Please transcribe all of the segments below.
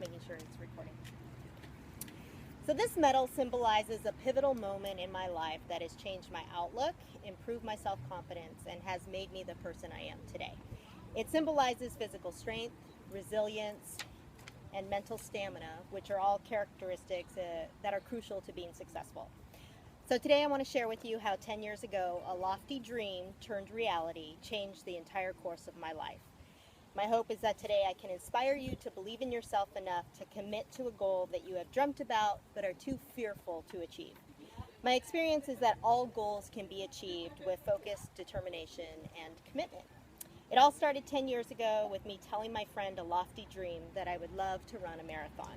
making sure it's recording. So this medal symbolizes a pivotal moment in my life that has changed my outlook, improved my self-confidence, and has made me the person I am today. It symbolizes physical strength, resilience, and mental stamina, which are all characteristics that are crucial to being successful. So today I want to share with you how 10 years ago, a lofty dream turned reality, changed the entire course of my life. My hope is that today I can inspire you to believe in yourself enough to commit to a goal that you have dreamt about but are too fearful to achieve. My experience is that all goals can be achieved with focus, determination, and commitment. It all started 10 years ago with me telling my friend a lofty dream that I would love to run a marathon.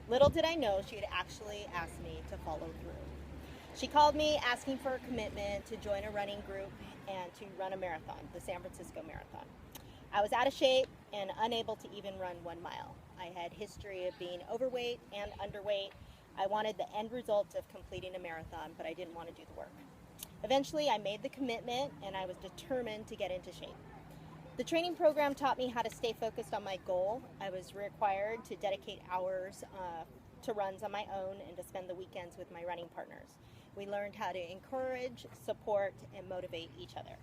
Little did I know she had actually asked me to follow through. She called me asking for a commitment to join a running group and to run a marathon, the San Francisco Marathon. I was out of shape and unable to even run 1 mile. I had history of being overweight and underweight. I wanted the end result of completing a marathon, but I didn't want to do the work. Eventually, I made the commitment and I was determined to get into shape. The training program taught me how to stay focused on my goal. I was required to dedicate hours to runs on my own and to spend the weekends with my running partners. We learned how to encourage, support, and motivate each other.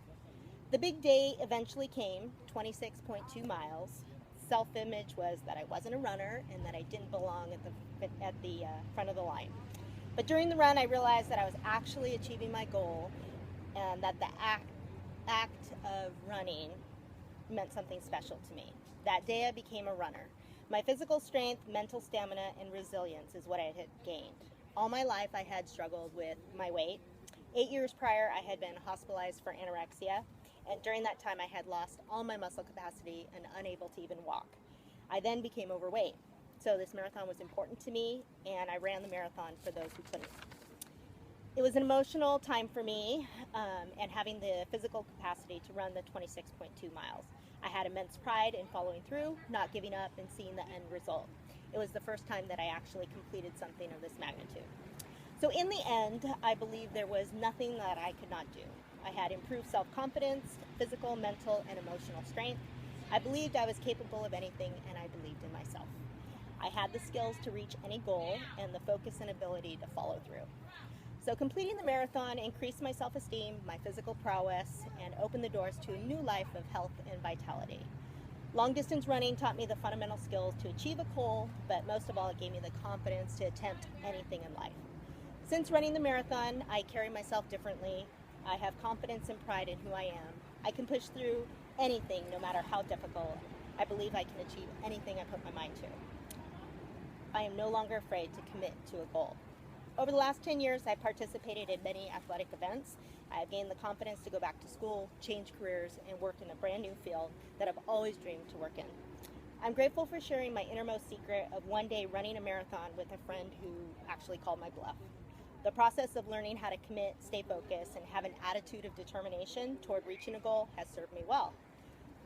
The big day eventually came, 26.2 miles. Self-image was that I wasn't a runner and that I didn't belong at the front of the line. But during the run, I realized that I was actually achieving my goal and that the act of running meant something special to me. That day I became a runner. My physical strength, mental stamina, and resilience is what I had gained. All my life I had struggled with my weight. 8 years prior I had been hospitalized for anorexia, and during that time I had lost all my muscle capacity and unable to even walk. I then became overweight. So this marathon was important to me, and I ran the marathon for those who couldn't. It was an emotional time for me, and having the physical capacity to run the 26.2 miles. I had immense pride in following through, not giving up, and seeing the end result. It was the first time that I actually completed something of this magnitude. So in the end, I believe there was nothing that I could not do. I had improved self-confidence, physical, mental, and emotional strength. I believed I was capable of anything, and I believed in myself. I had the skills to reach any goal and the focus and ability to follow through. So completing the marathon increased my self-esteem, my physical prowess, and opened the doors to a new life of health and vitality. Long-distance running taught me the fundamental skills to achieve a goal, but most of all, it gave me the confidence to attempt anything in life. Since running the marathon, I carry myself differently. I have confidence and pride in who I am. I can push through anything, no matter how difficult. I believe I can achieve anything I put my mind to. I am no longer afraid to commit to a goal. Over the last 10 years, I've participated in many athletic events. I have gained the confidence to go back to school, change careers, and work in a brand new field that I've always dreamed to work in. I'm grateful for sharing my innermost secret of one day running a marathon with a friend who actually called my bluff. The process of learning how to commit, stay focused, and have an attitude of determination toward reaching a goal has served me well.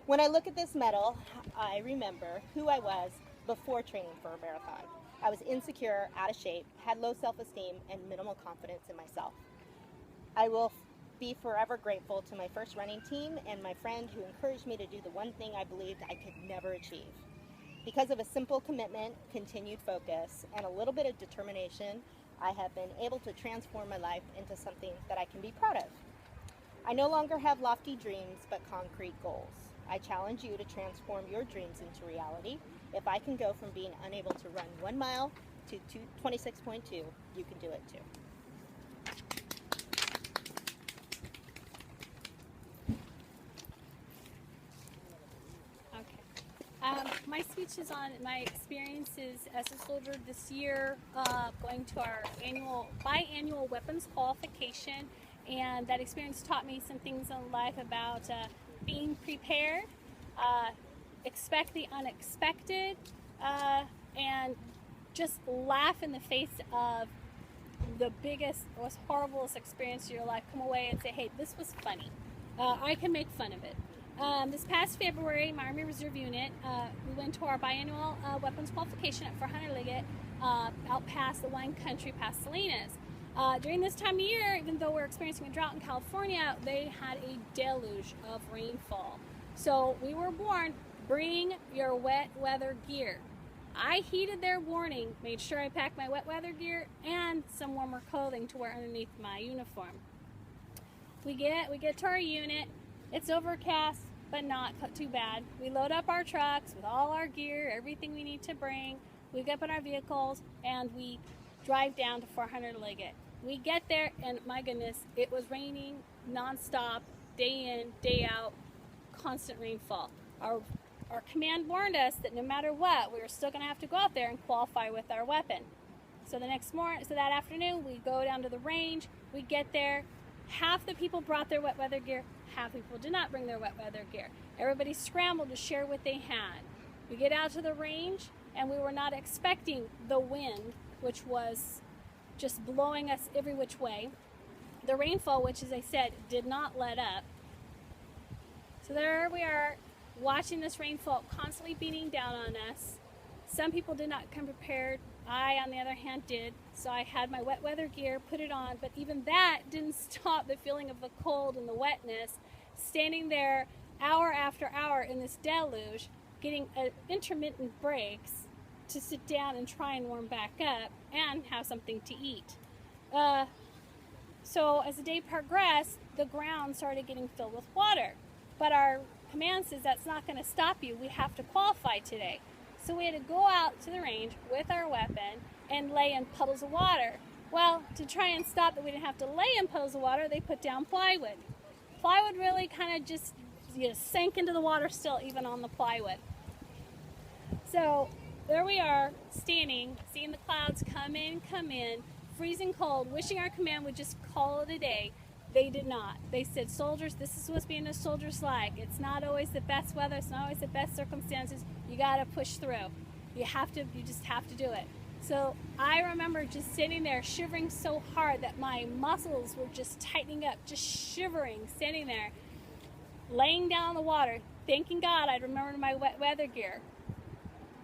When I look at this medal, I remember who I was before training for a marathon. I was insecure, out of shape, had low self-esteem, and minimal confidence in myself. I will be forever grateful to my first running team and my friend who encouraged me to do the one thing I believed I could never achieve. Because of a simple commitment, continued focus, and a little bit of determination, I have been able to transform my life into something that I can be proud of. I no longer have lofty dreams, but concrete goals. I challenge you to transform your dreams into reality. If I can go from being unable to run 1 mile to 26.2, you can do it too. Okay. My speech is on my experiences as a soldier this year, going to our biannual weapons qualification, and that experience taught me some things in life about being prepared, expect the unexpected, and just laugh in the face of the biggest, most horriblest experience of your life. Come away and say, hey, this was funny. I can make fun of it. This past February, my Army Reserve Unit, we went to our biannual weapons qualification at Fort Hunter Liggett, out past the wine country, past Salinas. During this time of year, even though we're experiencing a drought in California, they had a deluge of rainfall. So we were warned, bring your wet weather gear. I heeded their warning, made sure I packed my wet weather gear and some warmer clothing to wear underneath my uniform. We get to our unit. It's overcast, but not too bad. We load up our trucks with all our gear, everything we need to bring. We get up in our vehicles and we drive down to 400 Liggett. We get there and my goodness, it was raining nonstop, day in, day out, constant rainfall. Our command warned us that no matter what, we were still going to have to go out there and qualify with our weapon. So that afternoon, we go down to the range. We get there. Half the people brought their wet weather gear. Half the people did not bring their wet weather gear. Everybody scrambled to share what they had. We get out to the range, and we were not expecting the wind, which was just blowing us every which way. The rainfall, which, as I said, did not let up. So there we are, watching this rainfall constantly beating down on us. Some people did not come prepared. I, on the other hand, did. So I had my wet weather gear, put it on, but even that didn't stop the feeling of the cold and the wetness. Standing there hour after hour in this deluge, getting intermittent breaks to sit down and try and warm back up and have something to eat. So as the day progressed, the ground started getting filled with water. But our command says that's not going to stop you. We have to qualify today. So we had to go out to the range with our weapon and lay in puddles of water. Well, to try and stop that we didn't have to lay in puddles of water, they put down plywood. Plywood really kind of just sank into the water still, even on the plywood. So there we are, standing, seeing the clouds come in, freezing cold, wishing our command would just call it a day. They did not. They said, soldiers, this is what's being a soldier's like. It's not always the best weather. It's not always the best circumstances. You got to push through. You just have to do it. So I remember just sitting there shivering so hard that my muscles were just tightening up, just shivering, standing there, laying down on the water, thanking God I'd remembered my wet weather gear.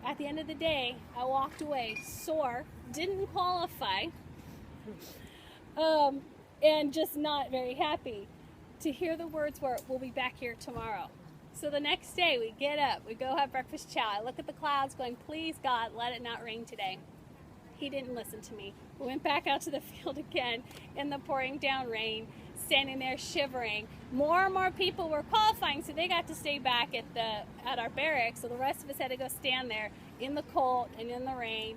At the end of the day, I walked away sore, didn't qualify, and just not very happy to hear the words were, we'll be back here tomorrow. So the next day we get up, we go have breakfast chow. I look at the clouds going, please God, let it not rain today. He didn't listen to me. We went back out to the field again in the pouring down rain, standing there shivering. More and more people were qualifying, so they got to stay back at our barracks. So the rest of us had to go stand there in the cold and in the rain,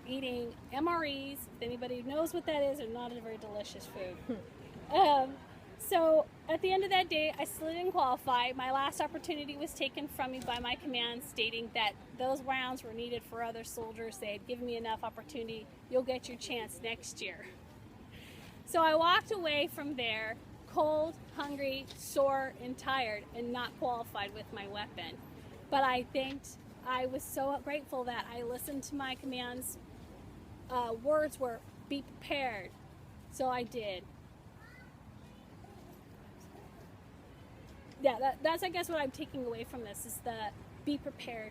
eating MREs. If anybody knows what that is, they're not a very delicious food. So at the end of that day, I still didn't qualify. My last opportunity was taken from me by my command, stating that those rounds were needed for other soldiers. They had given me enough opportunity. You'll get your chance next year. So I walked away from there, cold, hungry, sore, and tired, and not qualified with my weapon. But I was so grateful that I listened to my command's words were, be prepared. So I did. Yeah, that's I guess what I'm taking away from this is the be prepared.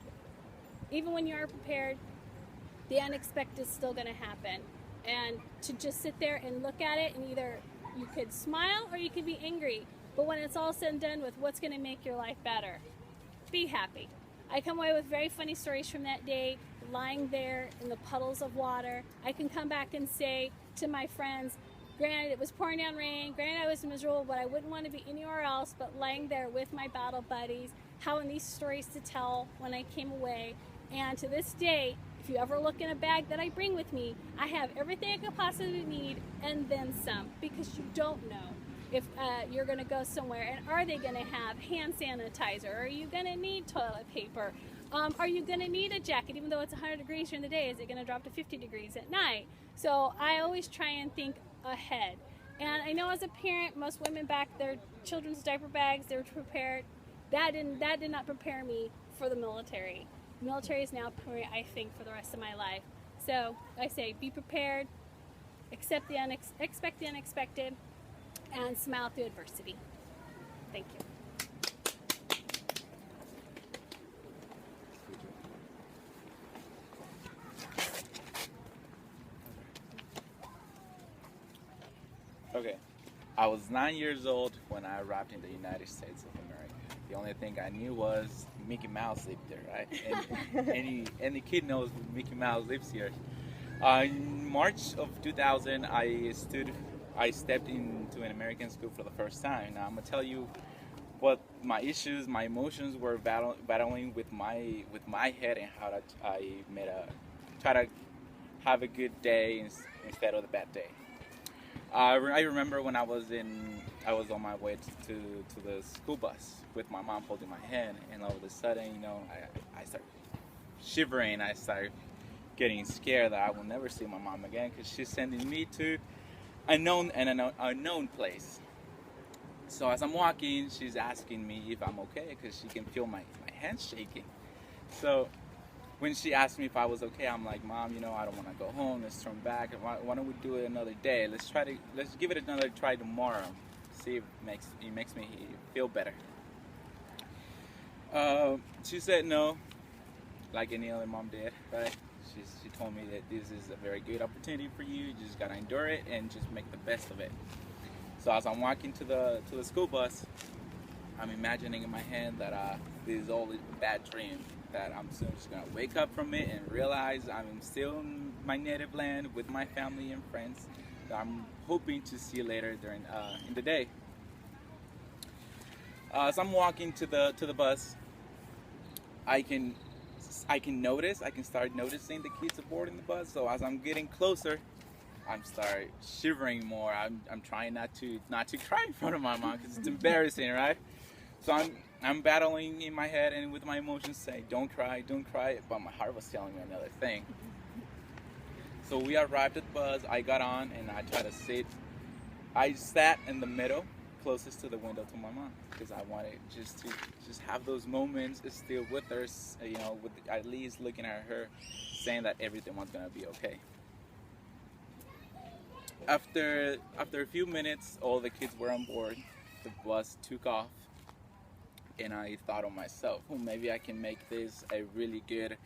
Even when you are prepared, the unexpected is still going to happen. And to just sit there and look at it, and either you could smile or you could be angry. But when it's all said and done with what's going to make your life better, be happy. I come away with very funny stories from that day, lying there in the puddles of water. I can come back and say to my friends, granted, it was pouring down rain, granted I was miserable, but I wouldn't want to be anywhere else but laying there with my battle buddies, having these stories to tell when I came away. And to this day, if you ever look in a bag that I bring with me, I have everything I could possibly need and then some, because you don't know if you're going to go somewhere, and are they going to have hand sanitizer? Are you going to need toilet paper? Are you going to need a jacket even though it's 100 degrees during the day? Is it going to drop to 50 degrees at night? So I always try and think ahead. And I know as a parent, most women back their children's diaper bags, they were prepared. That did not prepare me for the military. The military is now preparing, I think, for the rest of my life. So I say, be prepared, expect the unexpected, and smile through adversity. Thank you. Okay, I was 9 years old when I arrived in the United States of America. The only thing I knew was Mickey Mouse lived there, right? And any kid knows Mickey Mouse lives here. In March of 2000, I stepped into an American school for the first time. Now I'm gonna tell you what my issues, my emotions were battling with my head, and how I made a try to have a good day instead of the bad day. I remember when I was on my way to the school bus with my mom holding my hand, and all of a sudden, I started shivering. I started getting scared that I will never see my mom again, because she's sending me to an unknown place. So as I'm walking, she's asking me if I'm okay, because she can feel my hands shaking. So when she asked me if I was okay, I'm like, Mom, I don't want to go home. Let's turn back. Why don't we do it another day? Let's give it another try tomorrow. See if it makes me feel better. She said no, like any other mom did, right? She told me that this is a very good opportunity for you. You just gotta endure it and just make the best of it. So as I'm walking to the school bus, I'm imagining in my head that this is all a bad dream. That I'm soon just gonna wake up from it and realize I'm still in my native land with my family and friends that I'm hoping to see later during in the day. As I'm walking to the bus, I can start noticing the kids aboard in the bus. So as I'm getting closer, I'm start shivering more. I'm trying not to cry in front of my mom, because it's embarrassing, right? So I'm battling in my head and with my emotions saying, don't cry, but my heart was telling me another thing. So we arrived at the bus, I got on, and I tried to sit. I sat in the middle, closest to the window to my mom, because I wanted just to have those moments still with her, with at least looking at her, saying that everything was gonna be okay. After a few minutes, all the kids were on board. The bus took off, and I thought of myself, maybe I can make this a really good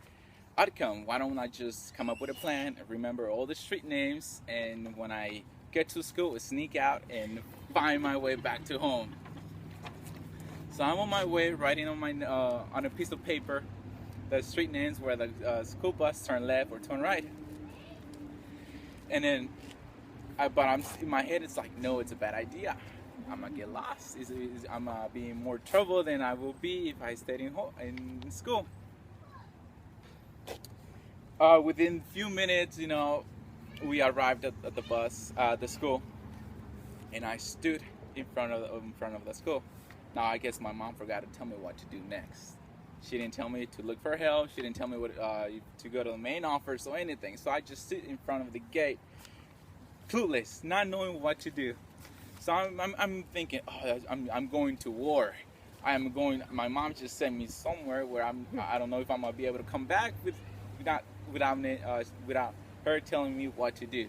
outcome. Why don't I just come up with a plan, remember all the street names, and when I get to school, sneak out and find my way back to home. So I'm on my way, writing on a piece of paper the street names where the school bus turn left or turn right. And then, but I'm in my head, it's like, no, it's a bad idea. I'm gonna get lost. I'm gonna be in more trouble than I will be if I stayed in school. Within a few minutes, we arrived at the bus, the school, and I stood in front of the school. Now I guess my mom forgot to tell me what to do next. She didn't tell me to look for help. She didn't tell me to go to the main office or anything. So I just sit in front of the gate, clueless, not knowing what to do. So I'm thinking, I'm going to war. My mom just sent me somewhere where I don't know if I'm gonna be able to come back without her telling me what to do.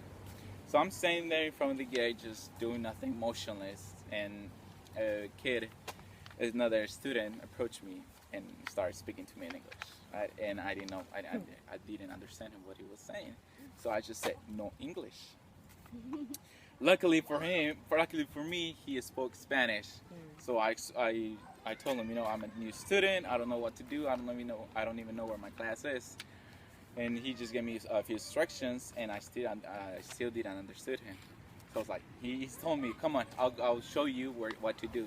So I'm standing there in front of the gate, just doing nothing, motionless. And another student approached me and started speaking to me in English. Right? And I didn't know, I didn't understand what he was saying. So I just said, no English. Luckily for me, he spoke Spanish. So I told him, I'm a new student. I don't know what to do. I don't even know where my class is. And he just gave me a few instructions, and I still didn't understand him. So I was like, he told me, come on, I'll show you what to do.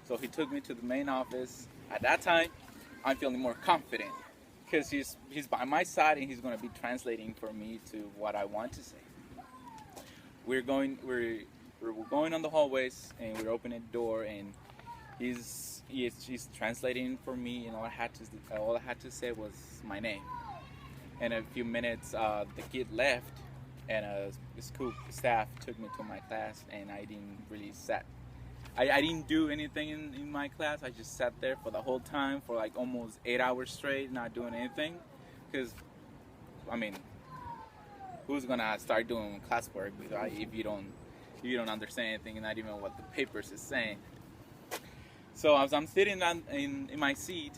So he took me to the main office. At that time, I'm feeling more confident, because he's by my side and he's going to be translating for me to what I want to say. We're going on the hallways, and we're opening the door, and he's translating for me, and all I had to say was my name. In a few minutes, the kid left, and the school staff took me to my class, and I didn't really I didn't do anything in my class. I just sat there for the whole time, for like almost 8 hours straight, not doing anything, because who's gonna start doing classwork if you don't understand anything and not even what the papers is saying? So as I'm sitting in my seat,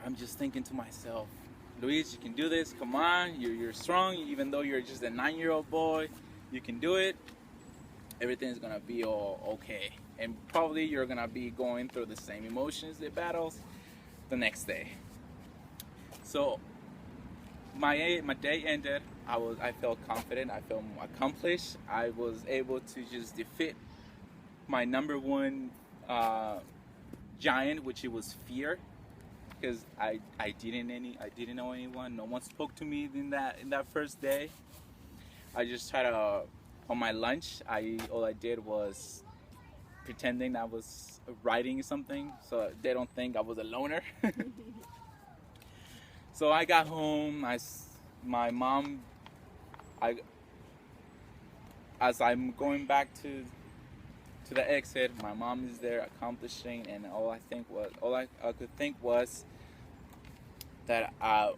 I'm just thinking to myself, Luis, you can do this. Come on, you're strong. Even though you're just a 9-year-old boy, you can do it. Everything's gonna be all okay. and probably you're gonna be going through the same emotions, the battles, the next day. So my day ended. I felt confident. I felt accomplished. I was able to just defeat my number one giant, which it was fear, because I didn't know anyone. No one spoke to me in that first day. I just tried to on my lunch. All I did was pretending I was writing something, so they don't think I was a loner. So I got home. My mom. As I'm going back to the exit, my mom is there accomplishing, and all I could think was that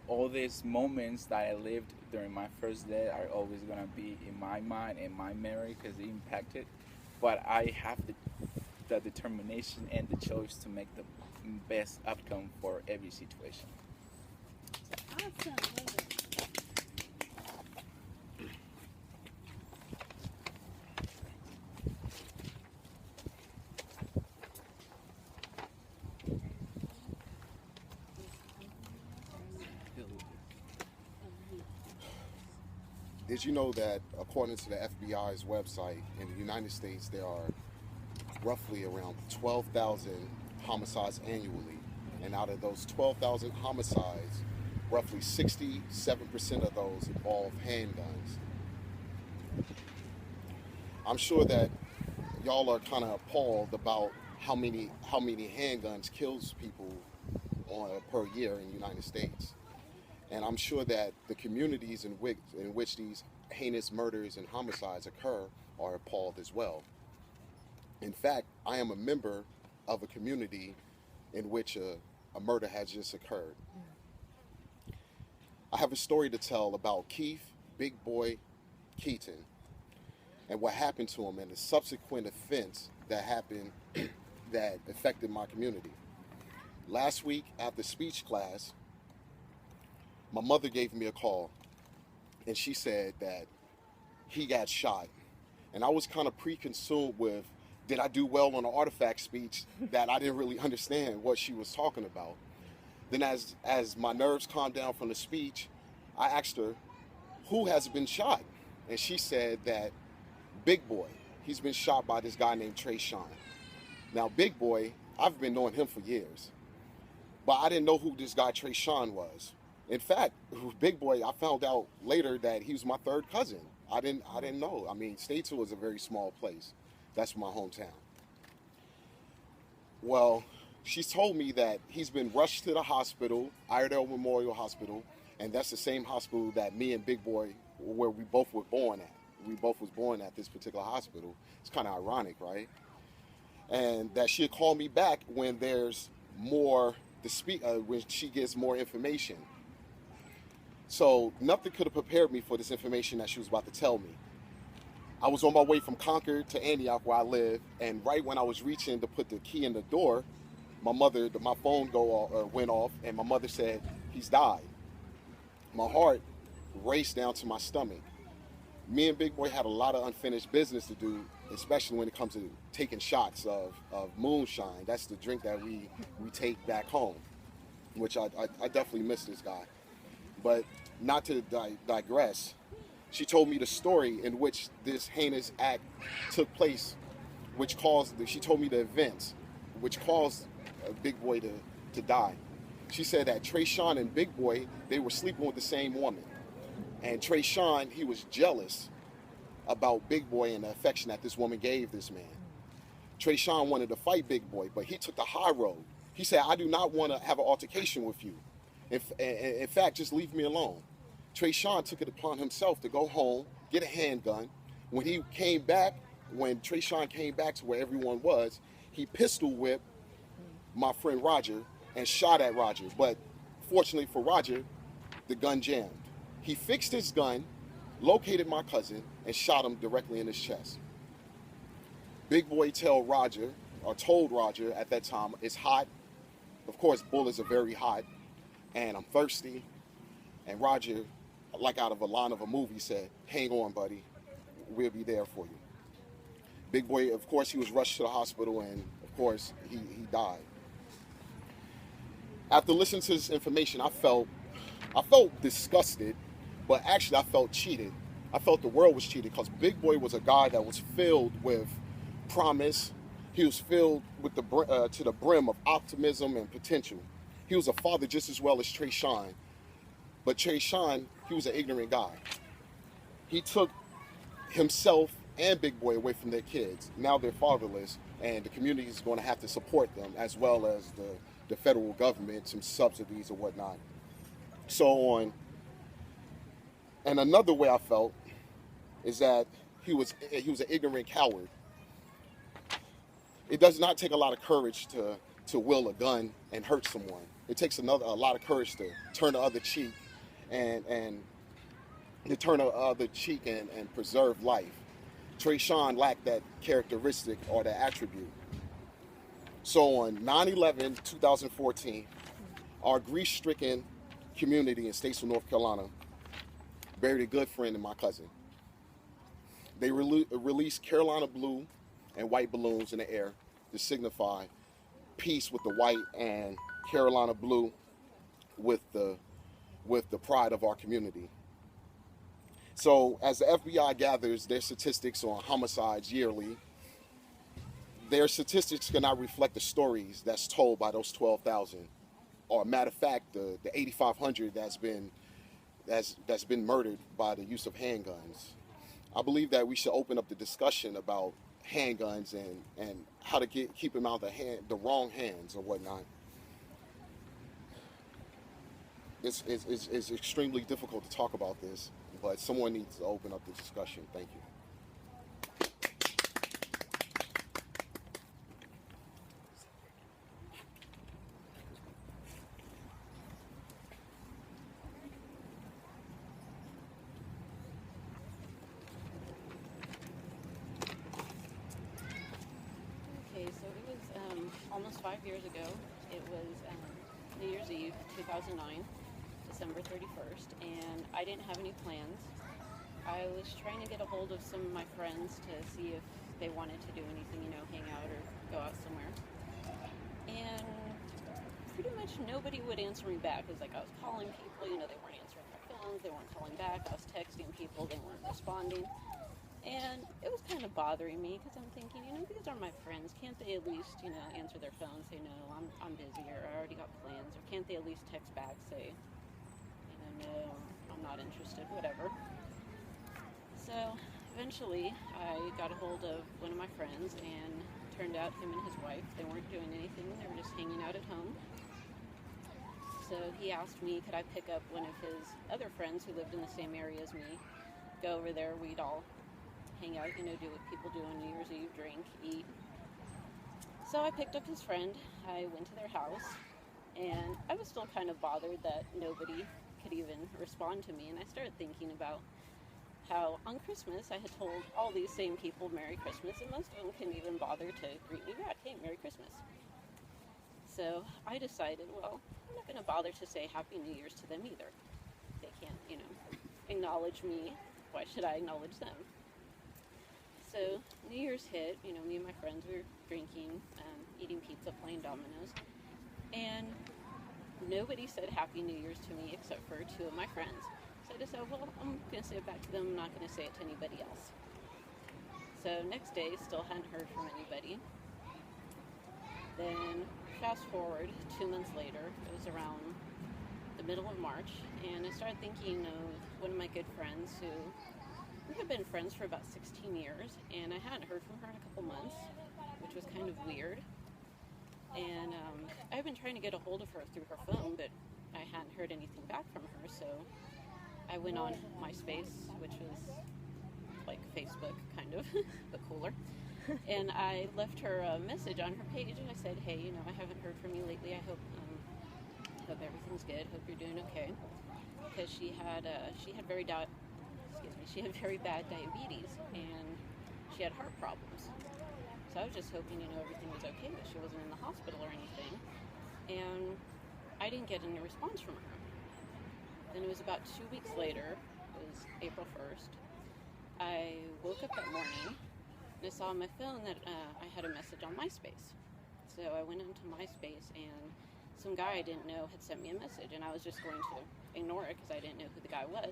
all these moments that I lived during my first day are always gonna be in my mind and my memory because it impacted. But I have the determination and the choice to make the best outcome for every situation. Awesome. Love it. Did you know that according to the FBI's website, in the United States, there are roughly around 12,000 homicides annually? And out of those 12,000 homicides, roughly 67% of those involve handguns. I'm sure that y'all are kind of appalled about how many handguns kills people per year in the United States. And I'm sure that the communities in which these heinous murders and homicides occur are appalled as well. In fact, I am a member of a community in which a murder has just occurred. I have a story to tell about Keith Big Boy Keaton and what happened to him and the subsequent events that happened that affected my community. Last week after speech class, my mother gave me a call, and she said that he got shot. And I was kind of pre-consumed with, did I do well on the artifact speech, that I didn't really understand what she was talking about. Then as my nerves calmed down from the speech, I asked her, who has been shot? And she said that Big Boy, he's been shot by this guy named Trayshawn. Now, Big Boy, I've been knowing him for years, but I didn't know who this guy Trayshawn was. In fact, Big Boy, I found out later that he was my third cousin. I didn't know. I mean, Statesville is a very small place. That's my hometown. Well, she told me that he's been rushed to the hospital, Iredell Memorial Hospital, and that's the same hospital that me and Big Boy, where we both were born at. We both was born at this particular hospital. It's kind of ironic, right? And that she'll call me back when there's more to speak, when she gets more information. So nothing could have prepared me for this information that she was about to tell me. I was on my way from Concord to Antioch, where I live, and right when I was reaching to put the key in the door, my phone went off, and my mother said, he's died. My heart raced down to my stomach. Me and Big Boy had a lot of unfinished business to do, especially when it comes to taking shots of moonshine. That's the drink that we take back home, which I definitely miss this guy. But not to digress, she told me the story in which this heinous act took place, she told me the events which caused Big Boy to die. She said that Trayshawn and Big Boy, they were sleeping with the same woman. And Trayshawn, he was jealous about Big Boy and the affection that this woman gave this man. Trayshawn wanted to fight Big Boy, but he took the high road. He said, I do not want to have an altercation with you. In fact, just leave me alone. Trayshawn took it upon himself to go home, get a handgun. When Trayshawn came back to where everyone was, he pistol whipped my friend Roger and shot at Roger. But fortunately for Roger, the gun jammed. He fixed his gun, located my cousin, and shot him directly in his chest. Big Boy told Roger at that time, it's hot. Of course, bullets are very hot, and I'm thirsty. And Roger, like out of a line of a movie, said, hang on, buddy. We'll be there for you. Big Boy, of course, he was rushed to the hospital, and of course, he died. After listening to this information, I felt disgusted, but actually I felt cheated. I felt the world was cheated because Big Boy was a guy that was filled with promise. He was filled with to the brim of optimism and potential. He was a father just as well as Trayshawn. But Trayshawn, he was an ignorant guy. He took himself and Big Boy away from their kids. Now they're fatherless, and the community is going to have to support them, as well as the federal government, some subsidies or whatnot. So on. And another way I felt is that he was an ignorant coward. It does not take a lot of courage to wield a gun and hurt someone. It takes a lot of courage to turn the other cheek and to turn the other cheek and preserve life. Trayshawn lacked that characteristic or that attribute. So on 9/11/2014, our grief-stricken community in Statesville, North Carolina, buried a good friend and my cousin. They released Carolina blue and white balloons in the air to signify peace with the white and Carolina blue with the pride of our community. So as the FBI gathers their statistics on homicides yearly, their statistics cannot reflect the stories that's told by those 12,000. Or matter of fact, the 8,500 that's been murdered by the use of handguns. I believe that we should open up the discussion about handguns and how to keep them out of the wrong hands or whatnot. It's extremely difficult to talk about this, but someone needs to open up the discussion. Thank you. Okay, so it was almost 5 years ago. It was New Year's Eve, 2009, December 31st, and I didn't have any plans. I was trying to get a hold of some of my friends to see if they wanted to do anything, hang out or go out somewhere. And pretty much nobody would answer me back. It was like I was calling people, they weren't answering their phones, they weren't calling back. I was texting people, they weren't responding. And it was kind of bothering me because I'm thinking, these are my friends. Can't they at least, answer their phone, say, no, I'm busy, or I already got plans, or can't they at least text back, say, no, I'm not interested, whatever. So eventually I got a hold of one of my friends, and turned out him and his wife, they weren't doing anything, they were just hanging out at home. So he asked me, could I pick up one of his other friends who lived in the same area as me, go over there, we'd all hang out, do what people do on New Year's Eve, drink, eat. So I picked up his friend, I went to their house, and I was still kind of bothered that nobody could even respond to me, and I started thinking about how on Christmas I had told all these same people Merry Christmas, and most of them couldn't even bother to greet me back, hey, Merry Christmas. So I decided, well, I'm not going to bother to say Happy New Year's to them either. They can't, acknowledge me, why should I acknowledge them? So New Year's hit, me and my friends were drinking, eating pizza, playing dominoes, and nobody said Happy New Year's to me except for two of my friends. So I decided, well, I'm going to say it back to them, I'm not going to say it to anybody else. So next day, still hadn't heard from anybody. Then fast forward 2 months later, it was around the middle of March, and I started thinking of one of my good friends who we had been friends for about 16 years, and I hadn't heard from her in a couple months, which was kind of weird. And I've been trying to get a hold of her through her phone, but I hadn't heard anything back from her, so I went on MySpace, which was like Facebook, kind of, but cooler. And I left her a message on her page, and I said, hey, I haven't heard from you lately. I hope everything's good. Hope you're doing okay. Because she had very bad diabetes, and she had heart problems. So I was just hoping, everything was okay, that she wasn't in the hospital or anything. And I didn't get any response from her. Then it was about 2 weeks later, it was April 1st, I woke up that morning, and I saw on my phone that I had a message on MySpace. So I went into MySpace, and some guy I didn't know had sent me a message, and I was just going to ignore it because I didn't know who the guy was.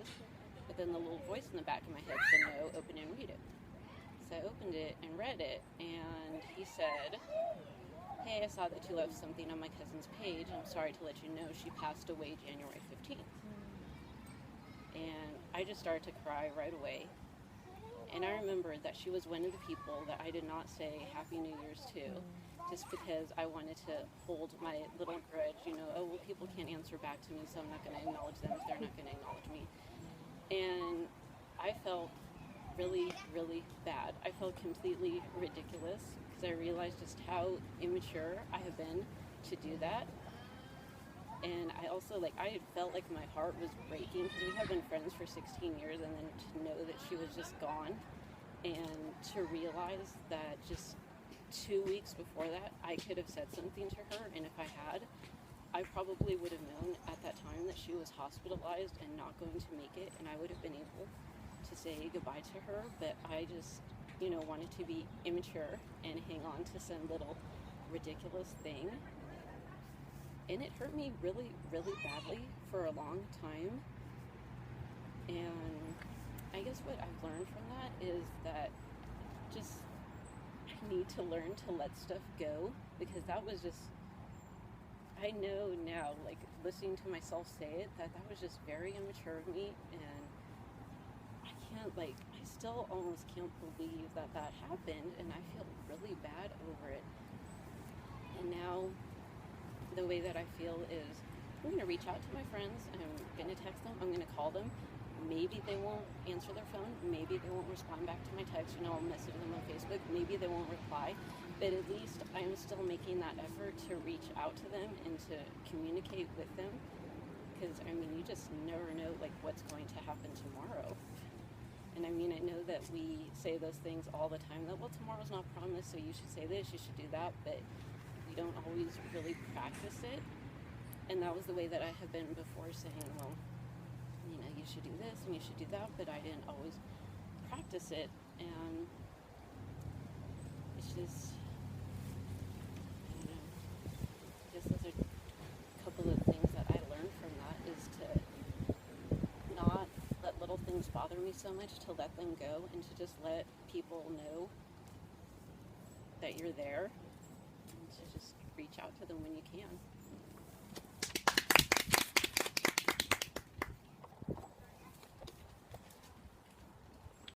But then the little voice in the back of my head said, no, open and read it. So I opened it and read it, and he said, hey, I saw that you left something on my cousin's page. I'm sorry to let you know she passed away January 15th. And I just started to cry right away. And I remembered that she was one of the people that I did not say Happy New Year's to, just because I wanted to hold my little grudge, you know, oh, well, people can't answer back to me, so I'm not going to acknowledge them if they're not going to acknowledge me. And I felt really, really bad. I felt completely ridiculous because I realized just how immature I have been to do that. And I also, I felt like my heart was breaking because we have been friends for 16 years, and then to know that she was just gone, and to realize that just 2 weeks before that, I could have said something to her, and if I had, I probably would have known at that time that she was hospitalized and not going to make it, and I would have been able to say goodbye to her, but I just, wanted to be immature and hang on to some little ridiculous thing. And it hurt me really, really badly for a long time. And I guess what I've learned from that is that just I need to learn to let stuff go, because that was just, I know now, listening to myself say it, that was just very immature of me, and I can't, I still almost can't believe that happened, and I feel really bad over it. And now, the way that I feel is I'm going to reach out to my friends, I'm going to text them, I'm going to call them. Maybe they won't answer their phone, maybe they won't respond back to my text, I'll message them on Facebook, maybe they won't reply, but at least I'm still making that effort to reach out to them and to communicate with them, because you just never know what's going to happen tomorrow. And I know that we say those things all the time, that, well, tomorrow's not promised, so you should say this, you should do that, but we don't always really practice it. And that was the way that I have been before, saying, well, you should do this and you should do that, but I didn't always practice it. And it's just, I don't know, I guess those are a couple of things that I learned from that, is to not let little things bother me so much, to let them go, and to just let people know that you're there, and to just reach out to them when you can.